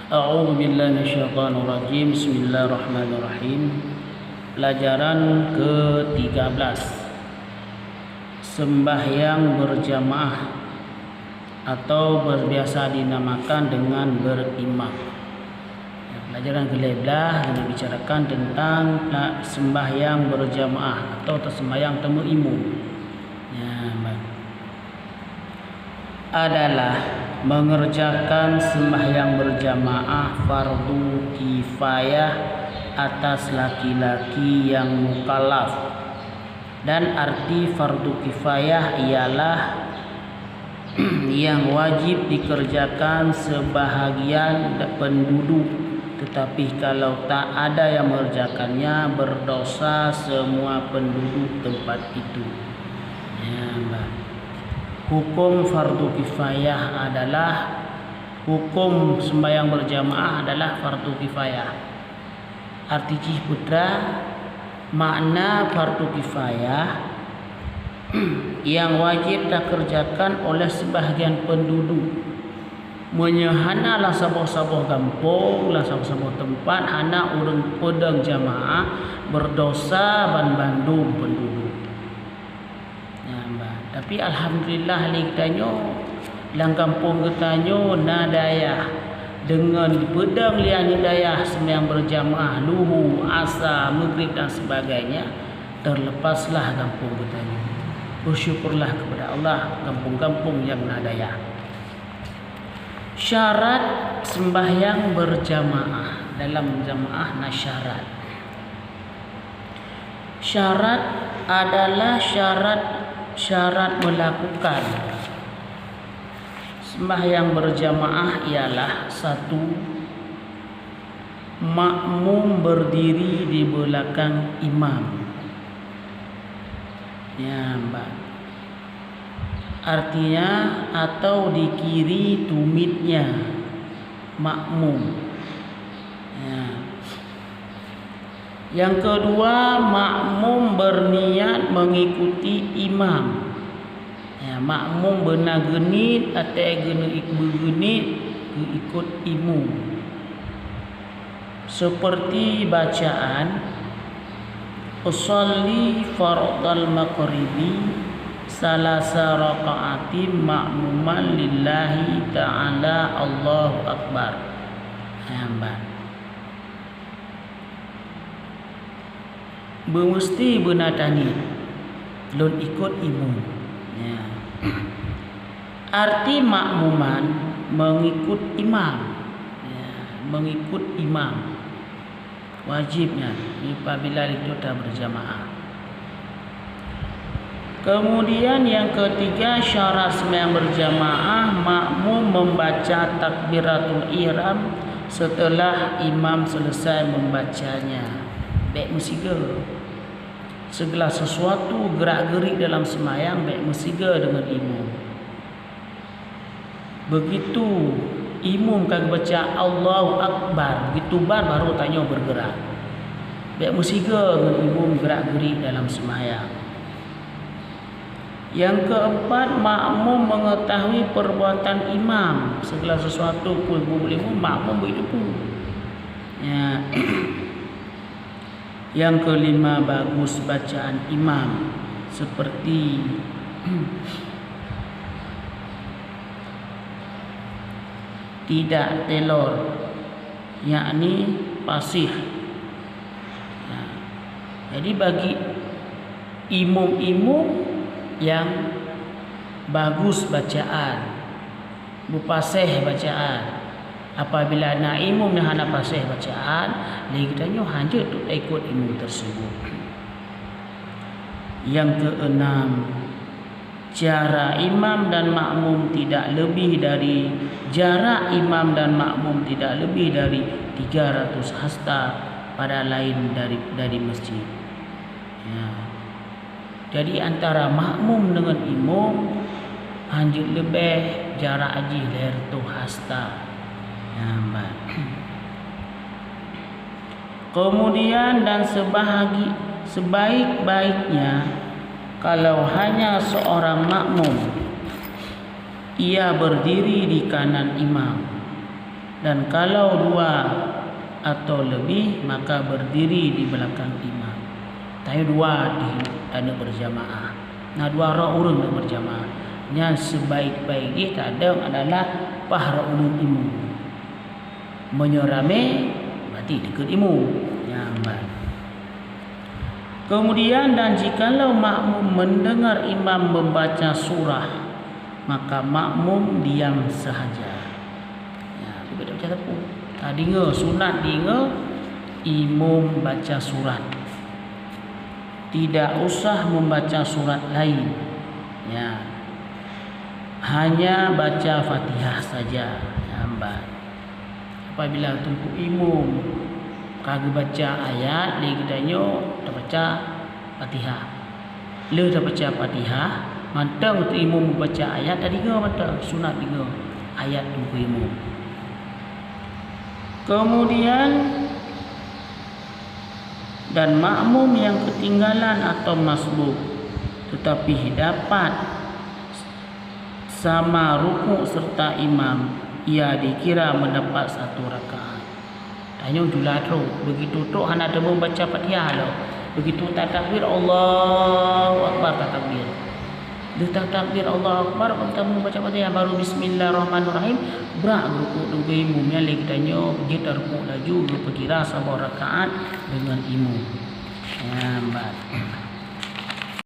A'udzu billahi minasyaitonir rajim. Bismillahirrahmanirrahim. Pelajaran ke-13. Sembahyang berjamaah atau biasa dinamakan dengan berimam. Pelajaran ke-13 yang dibicarakan tentang sembahyang berjamaah atau sembahyang temu imam. Adalah mengerjakan sembahyang berjamaah fardu kifayah atas laki-laki yang mukallaf. Dan arti fardu kifayah ialah yang wajib dikerjakan sebahagian penduduk, tetapi kalau tak ada yang mengerjakannya berdosa semua penduduk tempat itu. Hukum fardu kifayah adalah hukum sembahyang berjamaah adalah fardu kifayah. Arti Ciputra, makna fardu kifayah yang wajib dikerjakan oleh sebahagian penduduk. Menyehana lah saboh-saboh kampung, lah saboh-saboh tempat anak urang pedang jamaah berdosa bandung penduduk. Tapi alhamdulillah kita lang kampung kita nadaya dengan pedang liang hidayah sembahyang berjamaah luhu, asa, maghrib dan sebagainya, terlepaslah kampung kita. Bersyukurlah kepada Allah kampung-kampung yang nadaya. Syarat sembahyang berjamaah dalam jamaah syarat. Syarat adalah syarat melakukan sembahyang berjamaah ialah 1. Makmum berdiri di belakang imam. Artinya atau di kiri tumitnya makmum. Yang kedua, makmum berniat mengikuti imam. Makmum benar genit atau genit ikut imam. Seperti bacaan usolli fardal maghribi salasa raka'atin ma'muman lillahi ta'ala Allahu akbar. Mesti benar tani lon ikut imam. Arti makmuman mengikut imam. Mengikut imam wajibnya apabila itu tak berjamaah. Kemudian yang ketiga, syarat sembahyang berjamaah makmum membaca takbiratul ihram setelah imam selesai membacanya. Baik musiga. Segala sesuatu gerak-gerik dalam sembahyang baik musiga dengan imam. Begitu imam kagak baca Allahu Akbar, begitu baru tanya bergerak. Baik musiga dengan imam gerak-gerik dalam sembahyang. Yang keempat, makmum mengetahui perbuatan imam. Segala sesuatu pun boleh makmum begitu pun. Yang kelima, bagus bacaan imam seperti tidak telor, yakni pasih. Jadi bagi imam-imam yang bagus bacaan, berpasih bacaan, apabila nak imam yang hana pasih bacaan, lagi kitanya hanya tu ikut imam tersebut. Yang keenam, jarak imam dan makmum tidak lebih dari 300 hasta pada lain dari masjid. Jadi antara makmum dengan imam hanya lebih jarak aji ler tu hasta. Kemudian dan sebaik-baiknya kalau hanya seorang makmum ia berdiri di kanan imam. Dan kalau 2 atau lebih maka berdiri di belakang imam. Tapi 2 di tanda berjamaah. Nah 2 orang nak berjamaah. Yang sebaik-baik kita ada adalah pahra ulun imam. Menyerame berarti dekat imam. Ya, baik. Kemudian dan jikalau makmum mendengar imam membaca surah, maka makmum diam sahaja. Ya, kita baca apa? Tadi sunat dengar imam baca surat. Tidak usah membaca surat lain. Ya. Hanya baca Fatihah saja. Ya, baik. Apabila tunggu imam kagak baca ayat, dia katanya dah baca Fatihah. Le dah baca Fatihah, mantang untuk imam membaca ayat tadi ke mantang sunat dengar ayat tunggu imam. Kemudian dan makmum yang ketinggalan atau masbuk tetapi dapat sama rukuk serta imam, ia dikira mendapat 1 rakaat. Tanya julatro begitu tu hana ada membaca Fatihah lo. Begitu takbir Allahu Akbar takbir. Dia takbir Allahu Akbar kita membaca Fatihah baru bismillahirrahmanirrahim berak rukuk dengan imamnya lagi tanya kita rukuk laju perkira 1 rakaat dengan imam. Ya, baik.